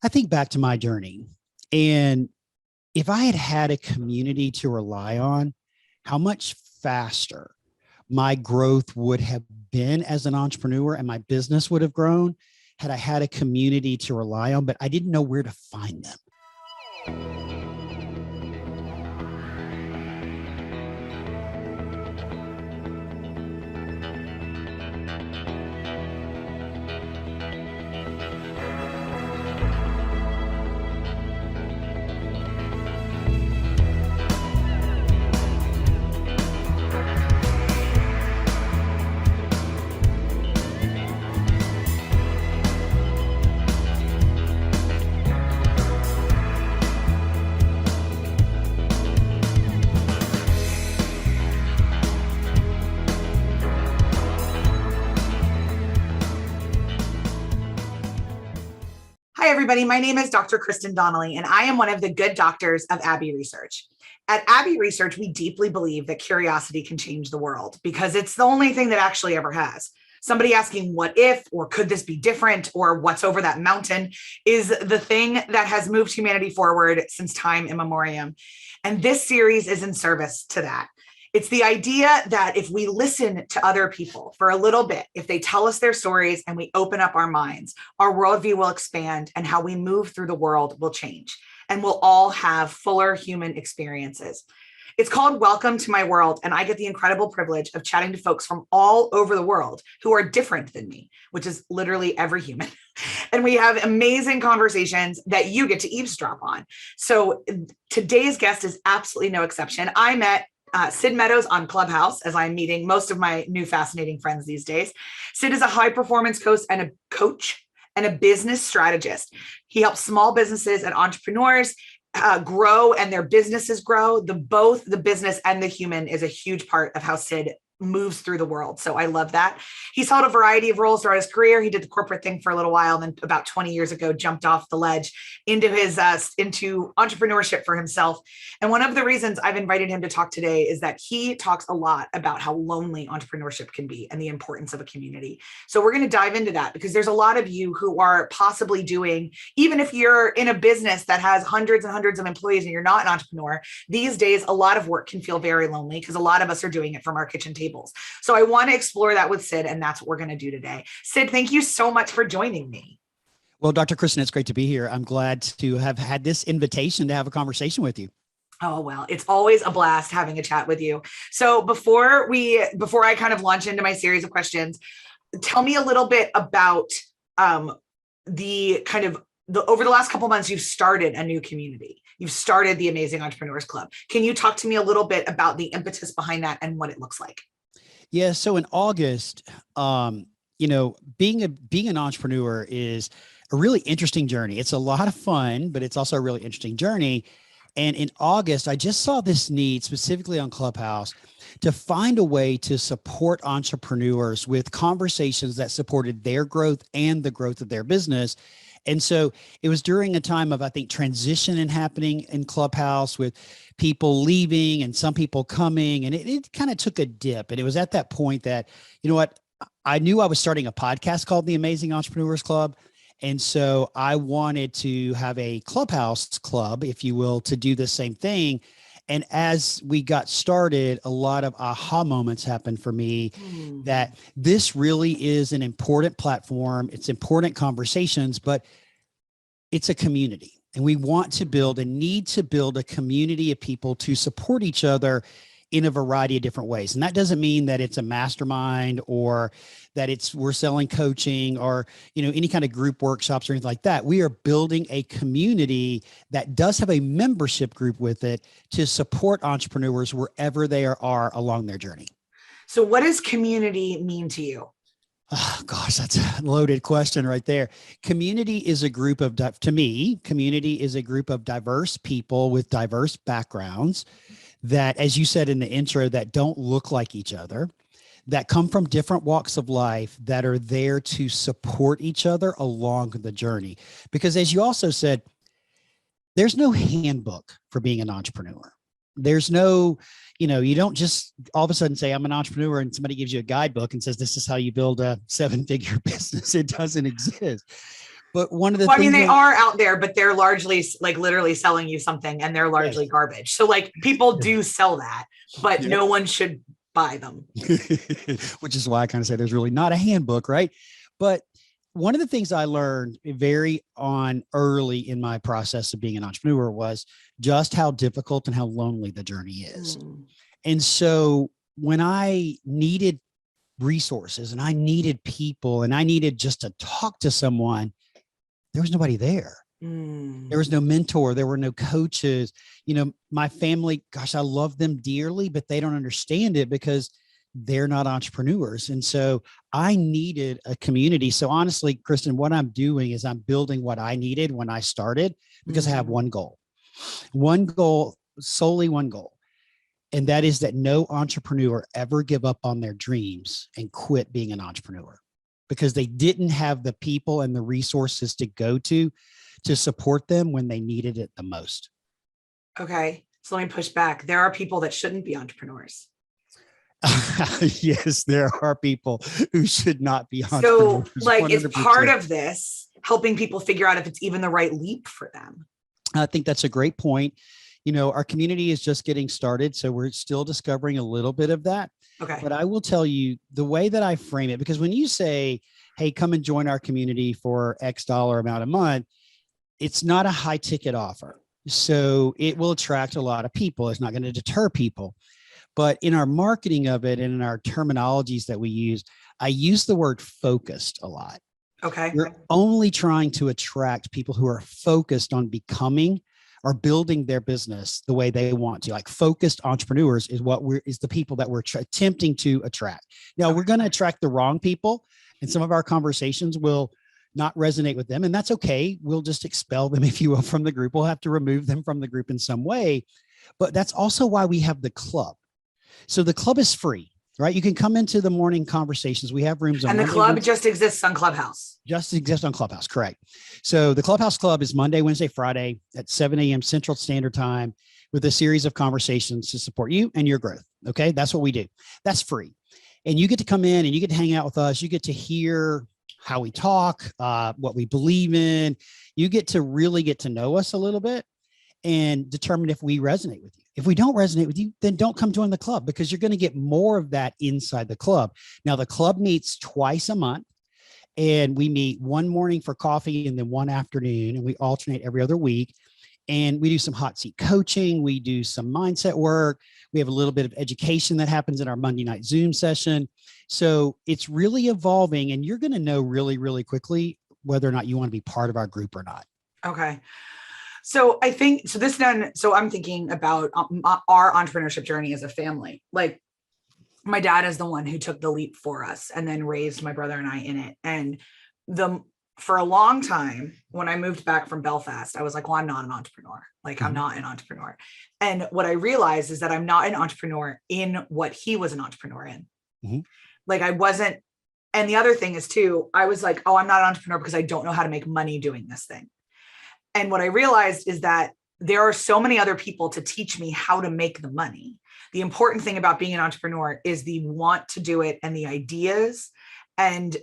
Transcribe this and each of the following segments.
I think back to my journey, and if I had had a community to rely on, how much faster my growth would have been as an entrepreneur and my business would have grown had I had a community to rely on, but I didn't know where to find them. Hi, everybody. My name is Dr. Kristen Donnelly, and I am one of the good doctors of Abbey Research. At Abbey Research, we deeply believe that curiosity can change the world because it's the only thing that actually ever has. Somebody asking what if, or could this be different, or what's over that mountain is the thing that has moved humanity forward since time immemorial. And this series is in service to that. It's the idea that if we listen to other people for a little bit, if they tell us their stories and we open up our minds, our worldview will expand and how we move through the world will change. And we'll all have fuller human experiences. It's called Welcome to My World, and I get the incredible privilege of chatting to folks from all over the world who are different than me, which is literally every human. And we have amazing conversations that you get to eavesdrop on. So today's guest is absolutely no exception. I met Sid Meadows on Clubhouse, as I'm meeting most of my new fascinating friends these days. Sid is a high performance coach and a business strategist. He helps small businesses and entrepreneurs grow and their businesses grow. Both the business and the human is a huge part of how Sid moves through the world. So I love that. He's held a variety of roles throughout his career. He did the corporate thing for a little while, then about 20 years ago, jumped off the ledge into entrepreneurship for himself. And one of the reasons I've invited him to talk today is that he talks a lot about how lonely entrepreneurship can be and the importance of a community. So we're going to dive into that because there's a lot of you who are possibly doing, even if you're in a business that has hundreds and hundreds of employees and you're not an entrepreneur, these days, a lot of work can feel very lonely because a lot of us are doing it from our kitchen table. So I want to explore that with Sid, and that's what we're going to do today. Sid, thank you so much for joining me. Well, Dr. Kristen, it's great to be here. I'm glad to have had this invitation to have a conversation with you. Oh, well, it's always a blast having a chat with you. So before I kind of launch into my series of questions, tell me a little bit about over the last couple of months, you've started a new community. You've started the Amazing Entrepreneurs Club. Can you talk to me a little bit about the impetus behind that and what it looks like? Yeah. So in August, being an entrepreneur is a really interesting journey. It's a lot of fun, but it's also a really interesting journey. And in August, I just saw this need specifically on Clubhouse to find a way to support entrepreneurs with conversations that supported their growth and the growth of their business. And so it was during a time of, I think, transition and happening in Clubhouse with people leaving and some people coming, and it kind of took a dip. And it was at that point that, you know what, I knew I was starting a podcast called The Amazing Entrepreneurs Club. And so I wanted to have a Clubhouse club, if you will, to do the same thing. And as we got started, a lot of aha moments happened for me that this really is an important platform. It's important conversations, but it's a community. And we want to build and need to build a community of people to support each other in a variety of different ways. And that doesn't mean that it's a mastermind or that we're selling coaching or, any kind of group workshops or anything like that. We are building a community that does have a membership group with it to support entrepreneurs wherever they are along their journey. So what does community mean to you? Oh, gosh, that's a loaded question right there. Community is a group of, community is a group of diverse people with diverse backgrounds that, as you said in the intro, that don't look like each other, that come from different walks of life, that are there to support each other along the journey. Because as you also said, there's no handbook for being an entrepreneur. There's no, you don't just all of a sudden say, I'm an entrepreneur, and somebody gives you a guidebook and says, this is how you build a 7-figure business. It doesn't exist. But one of the Well, I things mean, they are out there, but they're largely like literally selling you something, and they're largely garbage. So like people do sell that, but no one should buy them. Which is why I kind of say there's really not a handbook, right? But one of the things I learned very on early in my process of being an entrepreneur was just how difficult and how lonely the journey is. And so when I needed resources and I needed people and I needed just to talk to someone, there was nobody there. There was no mentor. There were no coaches. My family, gosh, I love them dearly, but they don't understand it because they're not entrepreneurs. And so I needed a community. So honestly, Kristen, what I'm doing is I'm building what I needed when I started because I have one goal, solely one goal. And that is that no entrepreneur ever give up on their dreams and quit being an entrepreneur because they didn't have the people and the resources to go to support them when they needed it the most. Okay. So let me push back. There are people that shouldn't be entrepreneurs. Yes, there are people who should not be entrepreneurs. So like 100%. it's part of this helping people figure out if it's even the right leap for them. I think that's a great point. Our community is just getting started, so we're still discovering a little bit of that. Okay. But I will tell you the way that I frame it, because when you say, hey, come and join our community for X dollar amount a month, it's not a high ticket offer. So it will attract a lot of people. It's not going to deter people. But in our marketing of it and in our terminologies that we use, I use the word focused a lot. Okay. We're only trying to attract people who are focused on becoming or building their business the way they want to. Like focused entrepreneurs is the people that we're attempting to attract. Now we're going to attract the wrong people, and some of our conversations will not resonate with them, and that's okay. We'll just expel them, if you will, from the group. We'll have to remove them from the group in some way. But that's also why we have the club. So the club is free, right? You can come into the morning conversations. We have rooms on And the Monday, club Wednesday, just exists on Clubhouse. just exists on Clubhouse, correct. So the Clubhouse Club is Monday, Wednesday, Friday at 7 a.m. Central Standard Time with a series of conversations to support you and your growth. Okay, that's what we do. That's free. And you get to come in and you get to hang out with us. You get to hear how we talk, what we believe in. You get to really get to know us a little bit and determine if we resonate with you. If we don't resonate with you, then don't come join the club because you're going to get more of that inside the club. Now, the club meets twice a month, and we meet one morning for coffee and then one afternoon, and we alternate every other week. And we do some hot seat coaching. We do some mindset work. We have a little bit of education that happens in our Monday night Zoom session. So it's really evolving, and you're going to know really, really quickly whether or not you want to be part of our group or not. Okay. So I think, so I'm thinking about our entrepreneurship journey as a family. Like my dad is the one who took the leap for us and then raised my brother and I in it. And for a long time, when I moved back from Belfast, I was like, well, I'm not an entrepreneur. Like I'm not an entrepreneur. And what I realized is that I'm not an entrepreneur in what he was an entrepreneur in. Like I wasn't. And the other thing is too, I was like, oh, I'm not an entrepreneur because I don't know how to make money doing this thing. And what I realized is that there are so many other people to teach me how to make the money. The important thing about being an entrepreneur is the want to do it and the ideas and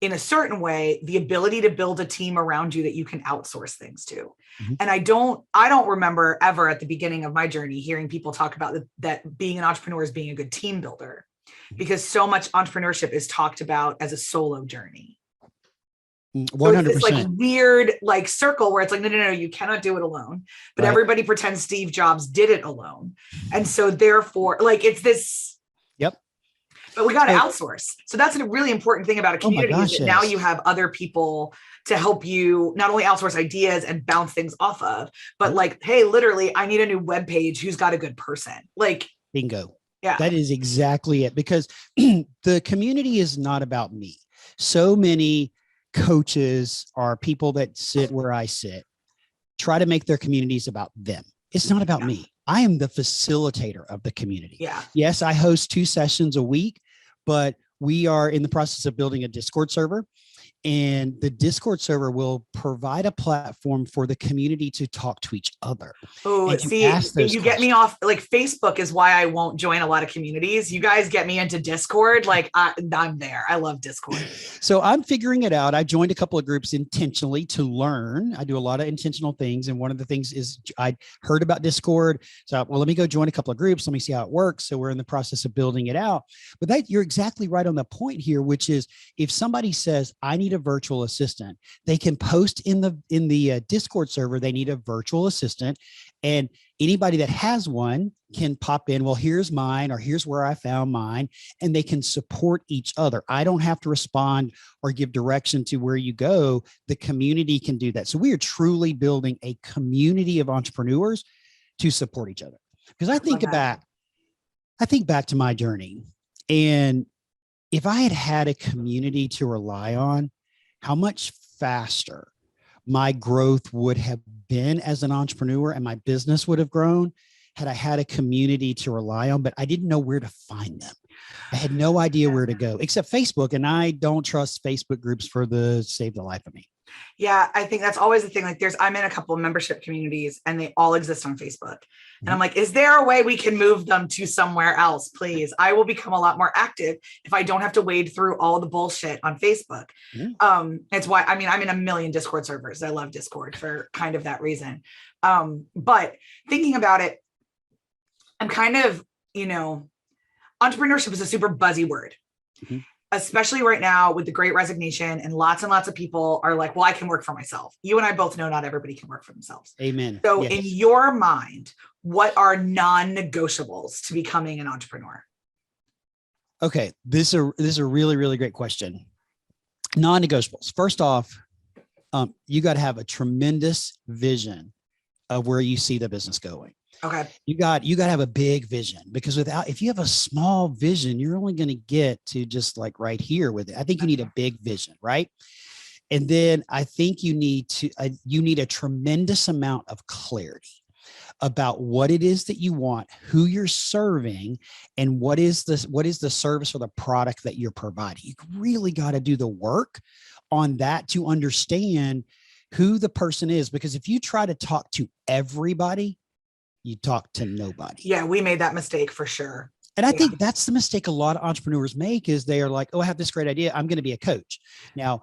in a certain way, the ability to build a team around you that you can outsource things to. And I don't remember ever at the beginning of my journey hearing people talk about that being an entrepreneur is being a good team builder, because so much entrepreneurship is talked about as a solo journey. 100%. So it's this like weird like circle where it's like, no, you cannot do it alone. But everybody pretends Steve Jobs did it alone. And so therefore, like it's this. Yep. But we got to outsource. So that's a really important thing about a community. Is that now you have other people to help you not only outsource ideas and bounce things off of, but like, hey, literally, I need a new web page. Who's got a good person? Like bingo. Yeah. That is exactly it. Because the community is not about me. So many coaches are people that sit where I sit, try to make their communities about them. It's not about me. I am the facilitator of the community. Yeah. Yes, I host 2 sessions a week, but we are in the process of building a Discord server. And the Discord server will provide a platform for the community to talk to each other. Oh, see, you get me off. Like Facebook is why I won't join a lot of communities. You guys get me into Discord. Like I'm there. I love Discord. So I'm figuring it out. I joined a couple of groups intentionally to learn. I do a lot of intentional things. And one of the things is I heard about Discord. So, well, let me go join a couple of groups. Let me see how it works. So we're in the process of building it out. But you're exactly right on the point here, which is if somebody says, I need a virtual assistant, they can post in the Discord server, they need a virtual assistant, and anybody that has one can pop in, well, here's mine, or here's where I found mine, and they can support each other. I don't have to respond or give direction to where you go. The community can do that. So we are truly building a community of entrepreneurs to support each other. Because I think back to my journey, and if I had had a community to rely on, how much faster my growth would have been as an entrepreneur and my business would have grown had I had a community to rely on, but I didn't know where to find them. I had no idea where to go except Facebook. And I don't trust Facebook groups save the life of me. Yeah, I think that's always the thing. Like I'm in a couple of membership communities and they all exist on Facebook. And I'm like, is there a way we can move them to somewhere else, please? I will become a lot more active if I don't have to wade through all the bullshit on Facebook. It's why, I'm in a million Discord servers. I love Discord for kind of that reason. But thinking about it, I'm kind of, entrepreneurship is a super buzzy word. Especially right now with the Great Resignation, and lots of people are like, well, I can work for myself. You and I both know not everybody can work for themselves. Amen. So yes. In your mind, what are non-negotiables to becoming an entrepreneur? Okay. This is a really, really great question. Non-negotiables. First off, you got to have a tremendous vision of where you see the business going. Okay. You got to have a big vision, because if you have a small vision, you're only going to get to just like right here with it. I think you need a big vision, right? And then I think you need a tremendous amount of clarity about what it is that you want, who you're serving, and what is the service or the product that you're providing. You really got to do the work on that to understand who the person is, because if you try to talk to everybody, you talk to nobody. Yeah, we made that mistake for sure. And I think that's the mistake a lot of entrepreneurs make, is they are like, oh, I have this great idea. I'm going to be a coach. Now,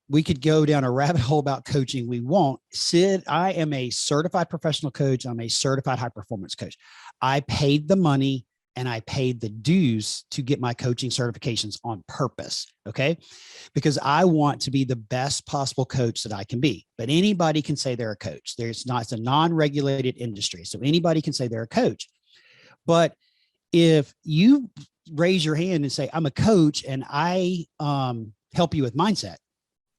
we could go down a rabbit hole about coaching. We won't. Sid, I am a certified professional coach. I'm a certified high performance coach. I paid the money and I paid the dues to get my coaching certifications on purpose. Okay. Because I want to be the best possible coach that I can be, but anybody can say they're a coach. It's a non-regulated industry. So anybody can say they're a coach. But if you raise your hand and say, I'm a coach and I help you with mindset.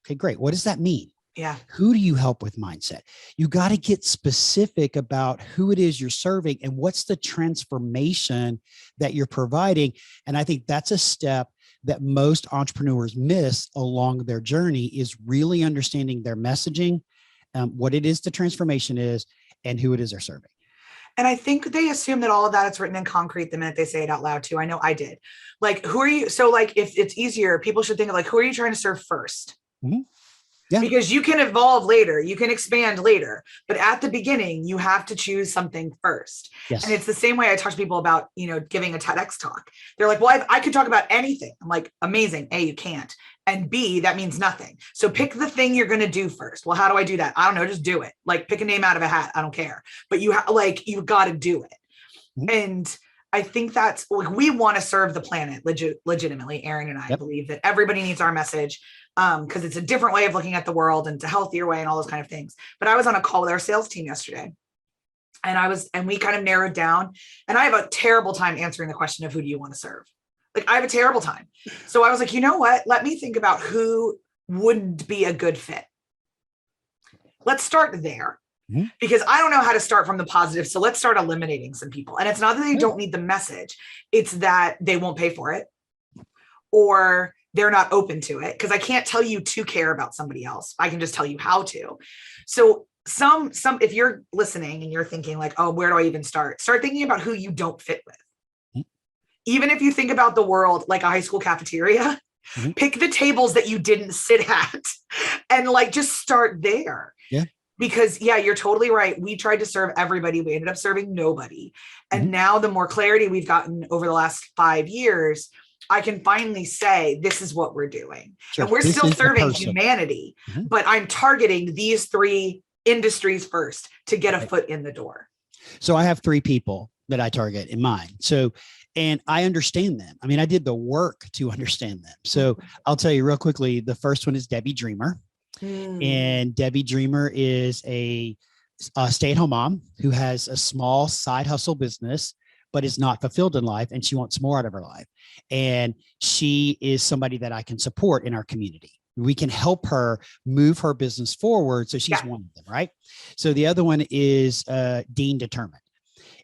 Okay, great. What does that mean? Yeah. Who do you help with mindset? You got to get specific about who it is you're serving and what's the transformation that you're providing. And I think that's a step that most entrepreneurs miss along their journey, is really understanding their messaging, what it is the transformation is, and who it is they're serving. And I think they assume that all of that is written in concrete the minute they say it out loud too. I know I did. Like, who are you? So like, if it's easier, people should think of like, who are you trying to serve first? Mm-hmm. Yeah. Because you can evolve later, you can expand later, but at the beginning, you have to choose something first. Yes. And it's the same way I talk to people about, giving a TEDx talk. They're like, well, I could talk about anything. I'm like, amazing. A, you can't. And B, that means nothing. So pick the thing you're going to do first. Well, how do I do that? I don't know. Just do it. Like, pick a name out of a hat. I don't care. But you've got to do it. Mm-hmm. And I think that's like, we want to serve the planet legitimately. Aaron and I believe that everybody needs our message. Because it's a different way of looking at the world and it's a healthier way and all those kind of things. But I was on a call with our sales team yesterday, and we kind of narrowed down, and I have a terrible time answering the question of who do you want to serve? Like, I have a terrible time. So I was like, you know what? Let me think about who would be a good fit. Let's start there. Mm-hmm. Because I don't know how to start from the positive. So let's start eliminating some people. And it's not that they don't need the message. It's that they won't pay for it, or they're not open to it, because I can't tell you to care about somebody else. I can just tell you how to. So if you're listening and you're thinking like, oh, where do I even start? Start thinking about who you don't fit with. Even if you think about the world like a high school cafeteria, Pick the tables that you didn't sit at and like, just start there. Yeah. Because you're totally right. We tried to serve everybody. We ended up serving nobody. And now the more clarity we've gotten over the last 5 years, I can finally say, this is what we're doing. Sure. And we're still serving humanity, but I'm targeting these 3 industries first to get a foot in the door. So I have 3 people that I target in mind. So, and I understand them. I mean, I did the work to understand them. So I'll tell you real quickly, the first one is Debbie Dreamer. And Debbie Dreamer is a stay-at-home mom who has a small side hustle business, but is not fulfilled in life. And she wants more out of her life. And she is somebody that I can support in our community. We can help her move her business forward. So she's one of them, right? So the other one is Dean Determined.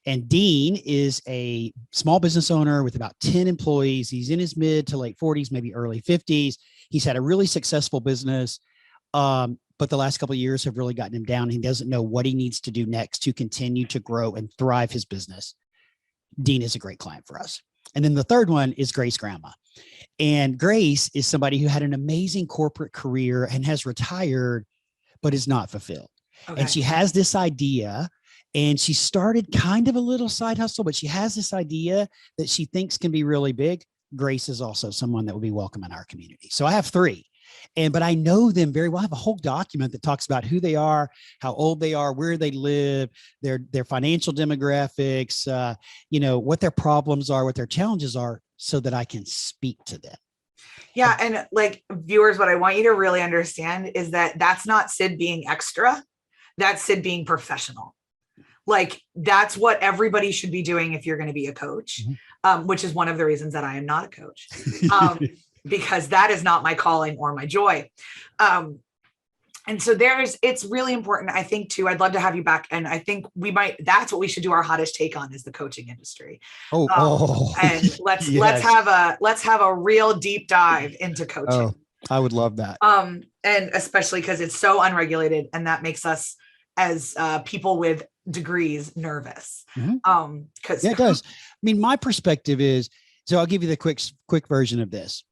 And Dean is a small business owner with about 10 employees. He's in his mid to late 40s, maybe early 50s. He's had a really successful business. But the last couple of years have really gotten him down. He doesn't know what he needs to do next to continue to grow and thrive his business. Dean is a great client for us. And then the third one is Grace Grandma. And Grace is somebody who had an amazing corporate career and has retired, but is not fulfilled. Okay. And she has this idea, and she started kind of a little side hustle, but she has this idea that she thinks can be really big. Grace is also someone that will be welcome in our community. So I have 3. But I know them very well. I have a whole document that talks about who they are, how old they are, where they live, their financial demographics, what their problems are, what their challenges are, so that I can speak to them. Yeah. And like, viewers, what I want you to really understand is that that's not Sid being extra. That's Sid being professional. Like, that's what everybody should be doing if you're going to be a coach, which is one of the reasons that I am not a coach. Because that is not my calling or my joy. And so it's really important. I think too, I'd love to have you back. And I think that's what we should do our hottest take on, is the coaching industry. And let's have a real deep dive into coaching. Oh, I would love that. And especially because it's so unregulated, and that makes us as people with degrees nervous. Because it does. I mean, my perspective is, so I'll give you the quick version of this.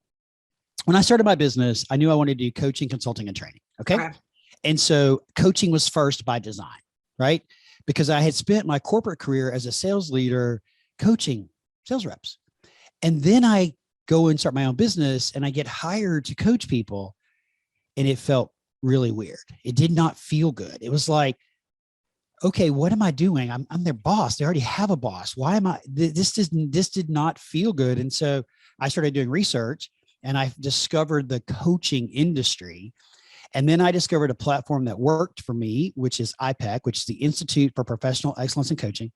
When I started my business, I knew I wanted to do coaching, consulting, and training. Okay. And so coaching was first by design, right? Because I had spent my corporate career as a sales leader coaching sales reps. And then I go and start my own business, and I get hired to coach people. And it felt really weird. It did not feel good. It was like, okay, what am I doing? I'm their boss. They already have a boss. Why am I, this did not feel good. And so I started doing research, and I discovered the coaching industry. And then I discovered a platform that worked for me, which is IPEC, which is the Institute for Professional Excellence in Coaching.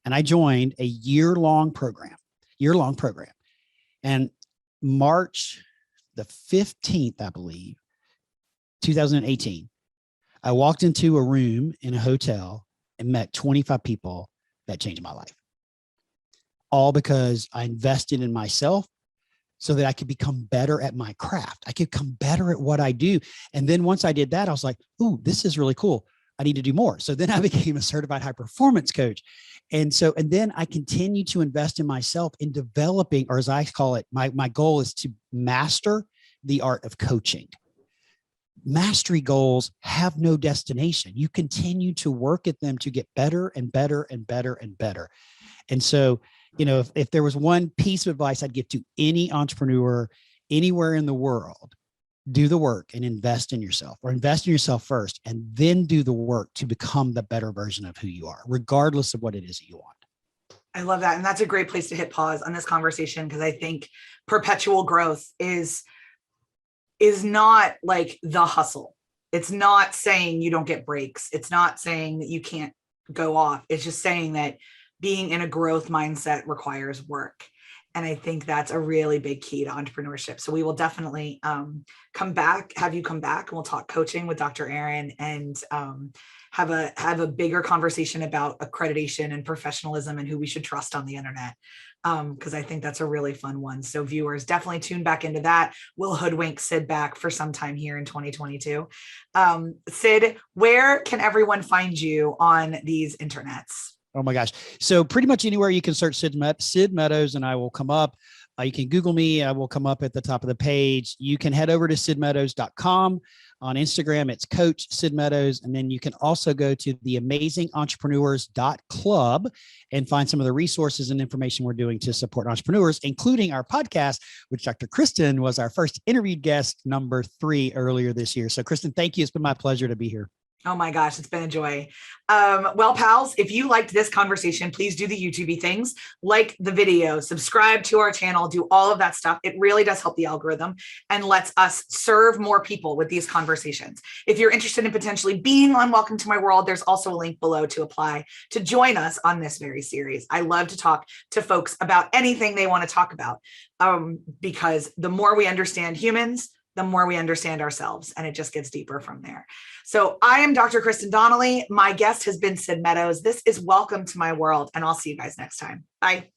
And I joined a year-long program. And March the 15th, I believe, 2018, I walked into a room in a hotel and met 25 people that changed my life. All because I invested in myself, so that I could become better at my craft. I could become better at what I do. And then once I did that, I was like, ooh, this is really cool. I need to do more. So then I became a certified high performance coach. And then I continue to invest in myself in developing, or as I call it, my goal is to master the art of coaching. Mastery goals have no destination. You continue to work at them to get better and better and better and better. And so, if there was one piece of advice I'd give to any entrepreneur anywhere in the world, do the work and invest in yourself, or invest in yourself first, and then do the work to become the better version of who you are, regardless of what it is that you want. I love that. And that's a great place to hit pause on this conversation, because I think perpetual growth is not like the hustle. It's not saying you don't get breaks. It's not saying that you can't go off. It's just saying that being in a growth mindset requires work. And I think that's a really big key to entrepreneurship. So we will definitely have you come back, and we'll talk coaching with Dr. Aaron, and have a bigger conversation about accreditation and professionalism and who we should trust on the internet. Because I think that's a really fun one. So viewers, definitely tune back into that. We'll hoodwink Sid back for some time here in 2022. Sid, where can everyone find you on these internets? Oh my gosh. So pretty much anywhere you can search Sid Meadows, and I will come up. You can Google me. I will come up at the top of the page. You can head over to sidmeadows.com. On Instagram, it's Coach Sid Meadows. And then you can also go to theamazingentrepreneurs.club and find some of the resources and information we're doing to support entrepreneurs, including our podcast, which Dr. Kristen was our first interviewed guest, number 3 earlier this year. So Kristen, thank you. It's been my pleasure to be here. Oh my gosh, it's been a joy. Well, pals, if you liked this conversation, please do the YouTube things, like the video, subscribe to our channel, do all of that stuff. It really does help the algorithm and lets us serve more people with these conversations. If you're interested in potentially being on Welcome to My World, there's also a link below to apply to join us on this very series. I love to talk to folks about anything they want to talk about, because the more we understand humans, the more we understand ourselves, and it just gets deeper from there. So I am Dr. Kristen Donnelly. My guest has been Sid Meadows. This is Welcome to My World, and I'll see you guys next time. Bye.